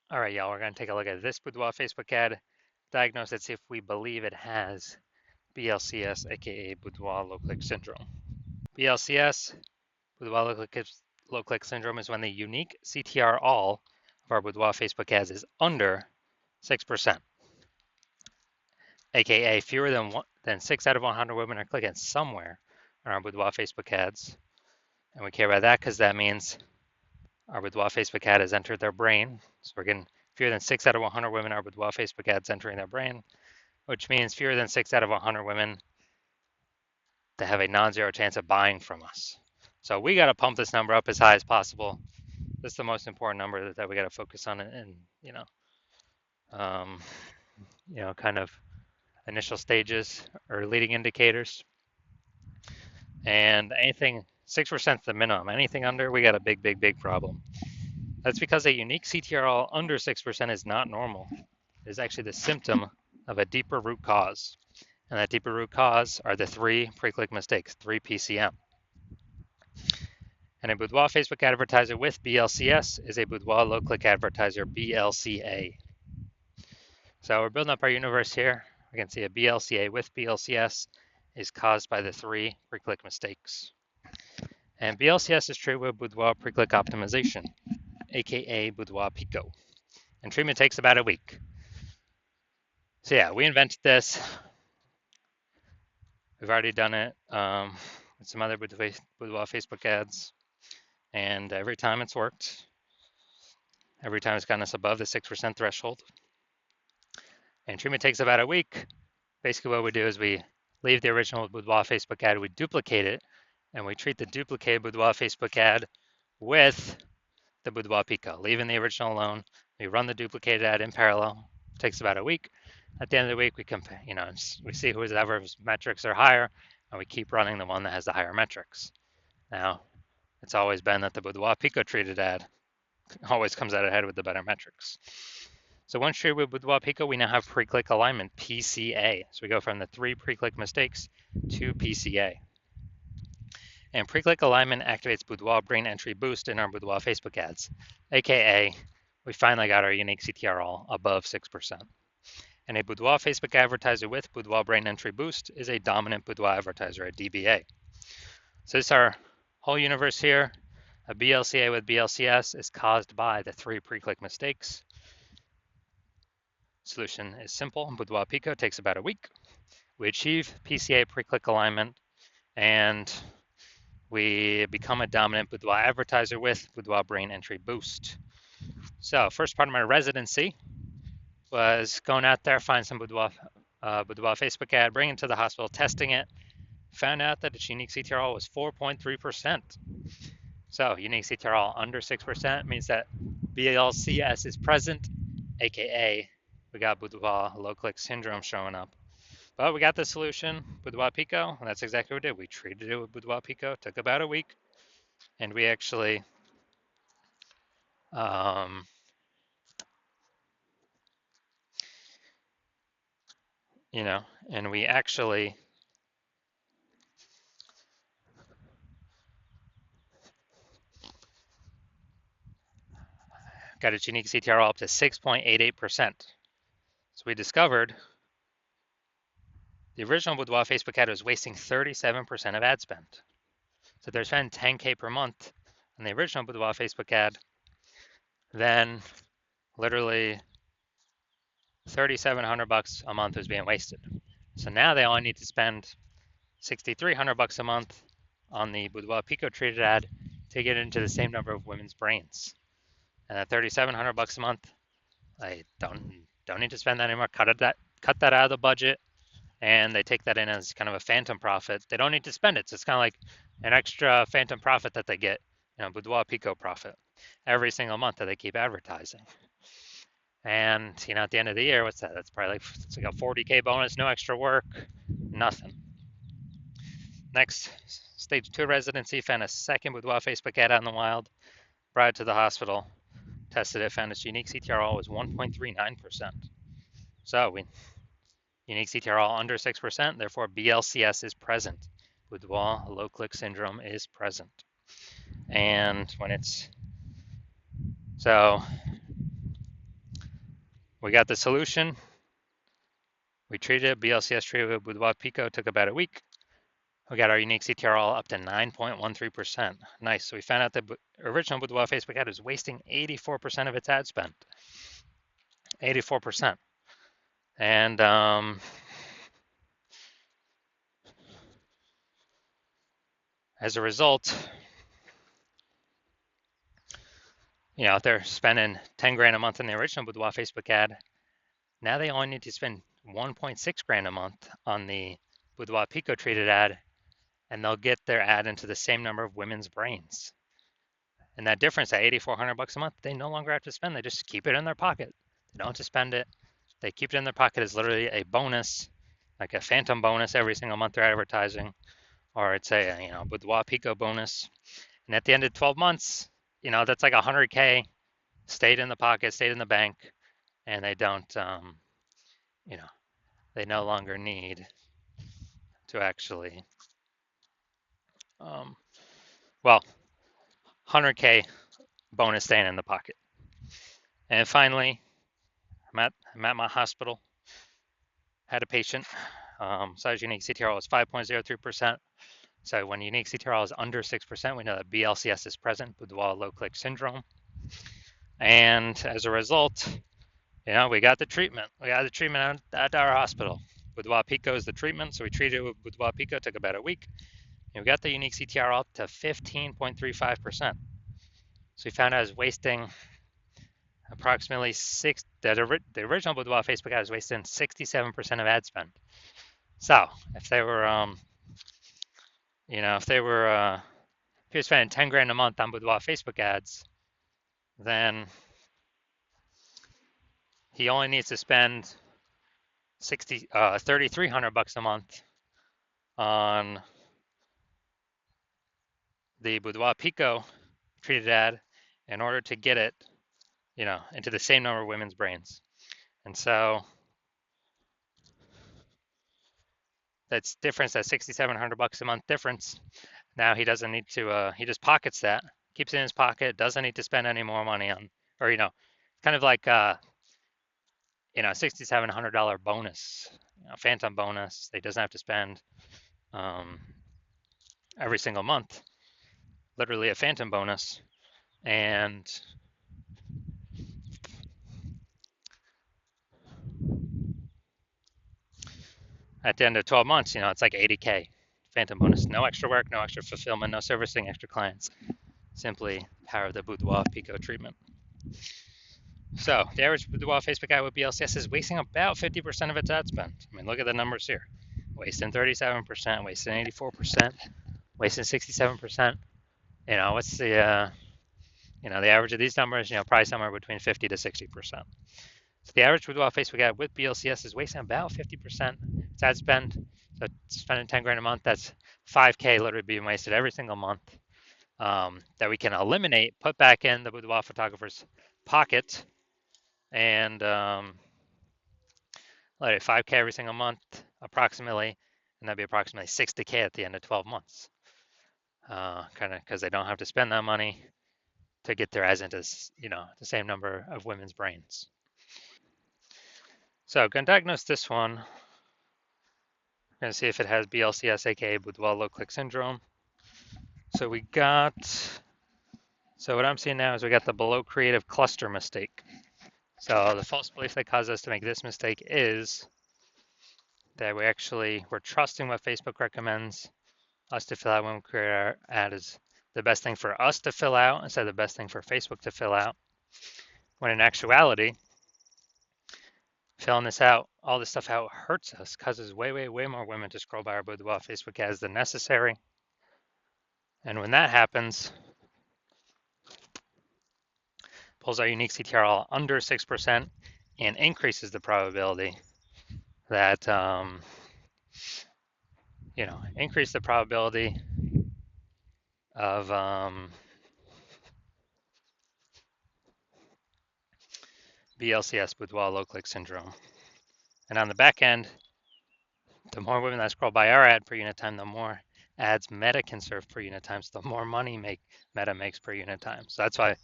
All right, y'all, we're going to take a look at this Boudoir Facebook ad, diagnose it, see if we believe it has BLCS, aka Boudoir low click syndrome. BLCS, Boudoir low click syndrome, is when the unique CTR all of our Boudoir Facebook ads is under 6%, aka fewer than 6 out of 100 women are clicking somewhere on our Boudoir Facebook ads. And we care about that because that means our Boudoir Facebook ad has entered their brain. So we're getting fewer than 6 out of 100 women are Boudoir Facebook ads entering their brain, which means fewer than 6 out of 100 women that have a non-zero chance of buying from us. So we got to pump this number up as high as possible. This is the most important number that we got to focus on, and um, kind of initial stages or leading indicators. And anything 6% is the minimum. Anything under, we got a big, big, big problem. That's because a unique CTRL under 6% is not normal. It is actually the symptom of a deeper root cause. And that deeper root cause are the 3 pre-click mistakes, 3 PCM. And a Boudoir Facebook advertiser with BLCS is a Boudoir low-click advertiser, BLCA. So we're building up our universe here. We can see a BLCA with BLCS is caused by the 3 pre-click mistakes. And BLCS is treated with Boudoir pre-click optimization, aka Boudoir Pico. And treatment takes about a week. So yeah, we invented this. We've already done it with some other Boudoir Facebook ads. And every time it's worked. Every time it's gotten us above the 6% threshold. And treatment takes about a week. Basically what we do is we leave the original Boudoir Facebook ad, we duplicate it, and we treat the duplicated Boudoir Facebook ad with the Boudoir Pico, leaving the original alone. We run the duplicated ad in parallel. It takes about a week. At the end of the week, we compare, we see whoever's metrics are higher, and we keep running the one that has the higher metrics. Now, it's always been that the Boudoir Pico treated ad always comes out ahead with the better metrics. So once treated with Boudoir Pico, we now have pre-click alignment, PCA. So we go from the 3 pre-click mistakes to PCA. And pre-click alignment activates Boudoir brain entry boost in our Boudoir Facebook ads, aka we finally got our unique CTR all above 6%. And a Boudoir Facebook advertiser with Boudoir brain entry boost is a dominant Boudoir advertiser, a DBA. So this is our whole universe here. A BLCA with BLCS is caused by the 3 pre-click mistakes. Solution is simple. Boudoir Pico takes about a week. We achieve PCA pre-click alignment, and we become a dominant Boudoir advertiser with Boudoir brain entry boost. So first part of my residency was going out there, find some Boudoir Facebook ad, bring it to the hospital, testing it, found out that its unique CTRL was 4.3%. So unique CTRL under 6% means that BLCS is present, aka we got Boudoir low click syndrome showing up. But we got the solution, Boudoir Pico, and that's exactly what we did. We treated it with Boudoir Pico, took about a week, and we actually and we actually got its unique CTRL up to 6.88%. So we discovered the original Boudoir Facebook ad was wasting 37% of ad spend. So they're spending 10K per month on the original Boudoir Facebook ad, then literally $3,700 a month was being wasted. So now they only need to spend $6,300 a month on the Boudoir Pico treated ad to get into the same number of women's brains. And at $3,700 a month, I don't need to spend that anymore. Cut that out of the budget, and they take that in as kind of a phantom profit. They don't need to spend it, so it's kind of like an extra phantom profit that they get, Boudoir Pico profit every single month that they keep advertising. And at the end of the year, what's that? That's probably it's like a 40K bonus, no extra work, nothing. Next, stage 2 residency, found a second Boudoir Facebook ad out in the wild, brought it to the hospital, tested it, found its unique CTRL was 1.39%. So unique CTRL under 6%, therefore BLCS is present. Boudoir low click syndrome is present. And when it's, so We got the solution. We treated it, BLCS treated with Boudoir Pico, took about a week. We got our unique CTRL up to 9.13%. Nice. So we found out that the original Boudoir Facebook ad was wasting 84% of its ad spend. 84%. And as a result, if they're spending 10 grand a month in the original Boudoir Facebook ad, now they only need to spend 1.6 grand a month on the Boudoir Pico treated ad, and they'll get their ad into the same number of women's brains. And that difference, at $8,400 a month, they no longer have to spend. They just keep it in their pocket. They don't have to spend it. They keep it in their pocket as literally a bonus, like a phantom bonus every single month they're advertising, or it's a Boudoir Pico bonus. And at the end of 12 months, that's like 100K stayed in the pocket, stayed in the bank, and they don't, they no longer need to actually, well, 100K bonus staying in the pocket. And finally, I'm at my hospital, had a patient, size unique CTRL is 5.03%. So when unique CTRL is under 6%, we know that BLCS is present, Boudoir low click syndrome. And as a result, we got the treatment. We got the treatment at our hospital. Boudoir Pico is the treatment, so we treated it with Boudoir Pico, took about a week. And we got the unique CTRL up to 15.35%. So we found out it was wasting approximately the original Boudoir Facebook ad was wasting 67% of ad spend. So if they were, if you're spending 10 grand a month on Boudoir Facebook ads, then he only needs to spend $3,300 a month on the Boudoir Pico treated ad in order to get it, into the same number of women's brains. And so that's difference, that $6,700 a month difference. Now he doesn't need to, he just pockets that, keeps it in his pocket, doesn't need to spend any more money on, or, kind of like, $6,700 bonus, phantom bonus. He doesn't have to spend every single month, literally a phantom bonus. And at the end of 12 months, it's like 80K phantom bonus. No extra work, no extra fulfillment, no servicing extra clients. Simply power of the Boudoir Pico treatment. So the average Boudoir Facebook ad with BLCS is wasting about 50% of its ad spend. I mean, look at the numbers here. Wasting 37%, wasting 84%, wasting 67%. What's the the average of these numbers? Probably somewhere between 50 to 60%. So the average Boudoir Facebook ad with BLCS is wasting about 50% its ad spend. So spending 10 grand a month, that's 5K literally being wasted every single month, that we can eliminate, put back in the Boudoir photographer's pocket, and let it 5K every single month approximately, and that'd be approximately 60K at the end of 12 months. Kind of because they don't have to spend that money to get their ads into the same number of women's brains. So going to diagnose this one. We're going to see if it has BLCS, aka Boudoir low click syndrome. So what I'm seeing now is we got the below creative cluster mistake. So the false belief that caused us to make this mistake is that we're trusting what Facebook recommends us to fill out when we create our ad is the best thing for us to fill out instead of the best thing for Facebook to fill out. When in actuality, filling all this stuff out hurts us, causes way, way, way more women to scroll by our Boudoir Facebook ads than necessary. And when that happens, pulls our unique CTRL under 6% and increases the probability that, increase the probability of BLCS, Boudoir low click syndrome. And on the back end, the more women that scroll by our ad per unit time, the more ads Meta can serve per unit time, so the more money Meta makes per unit time. So that's why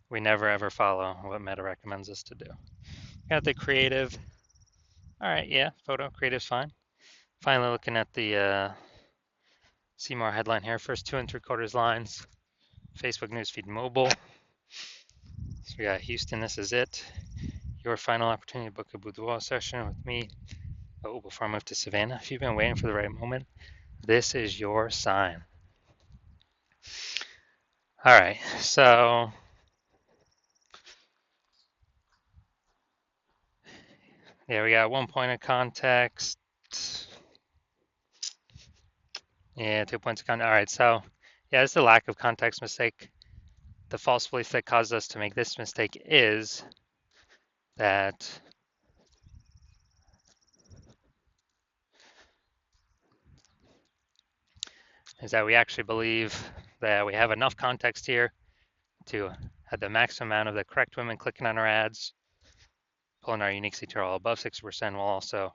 We never ever follow what Meta recommends us to do. Got the creative. All right, yeah, photo creative's fine. Finally looking at the Seymour headline here. First 2 3/4 lines. Facebook newsfeed mobile. So we got Houston, this is it. Your final opportunity to book a boudoir session with me. Oh, before I move to Savannah, if you've been waiting for the right moment, this is your sign. All right, so yeah, we got 1 point of context. Yeah, 2 points of context. All right, so yeah, it's the lack of context mistake. The false belief that caused us to make this mistake is that we actually believe that we have enough context here to have the maximum amount of the correct women clicking on our ads, pulling our unique CTRL above 6%, while also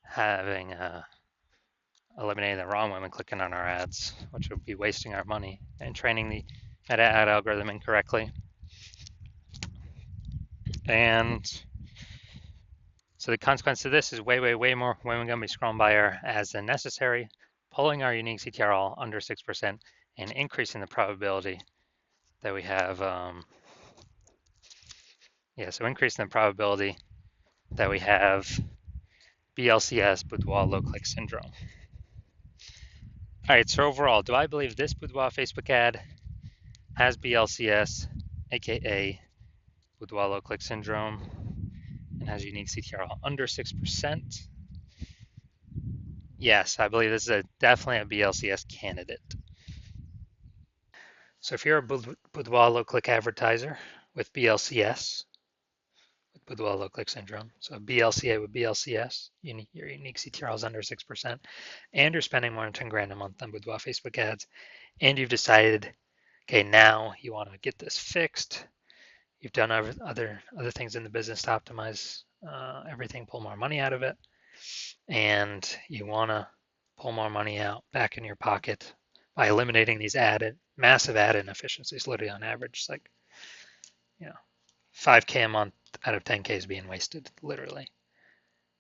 having eliminating the wrong women clicking on our ads, which would be wasting our money and training the meta ad algorithm incorrectly. And so the consequence of this is way more women going to be scrolling by our ads than necessary, pulling our unique CTRL under 6% and increasing the probability that we have, so increasing the probability that we have BLCS, Boudoir low click syndrome. All right, so overall, do I believe this Boudoir Facebook ad has BLCS, aka Boudoir low click syndrome, and has unique CTRL under 6%? Yes, I believe this is definitely a BLCS candidate. So if you're a Boudoir low click advertiser with BLCS, with Boudoir low click syndrome, so BLCA with BLCS, your unique CTRL is under 6%, and you're spending more than 10 grand a month on Boudoir Facebook ads, and you've decided, okay, now you want to get this fixed. You've done other things in the business to optimize everything, pull more money out of it, and you want to pull more money out back in your pocket by eliminating these massive ad inefficiencies. Literally on average, it's like 5K a month out of 10K is being wasted. Literally,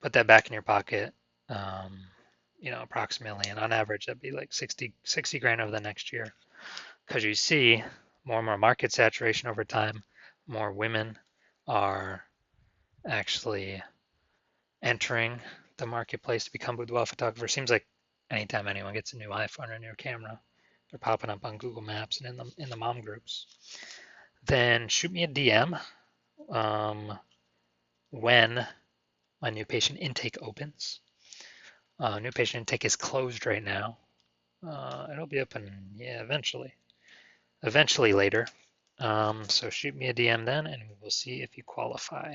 put that back in your pocket. Approximately, and on average, that'd be like 60 grand over the next year. Because you see more and more market saturation over time, more women are actually entering the marketplace to become boudoir photographers. Seems like anytime anyone gets a new iPhone or a new camera, they're popping up on Google Maps and in the mom groups. Then shoot me a DM when my new patient intake opens. New patient intake is closed right now. It'll be open, eventually later. So shoot me a DM then, and we will see if you qualify.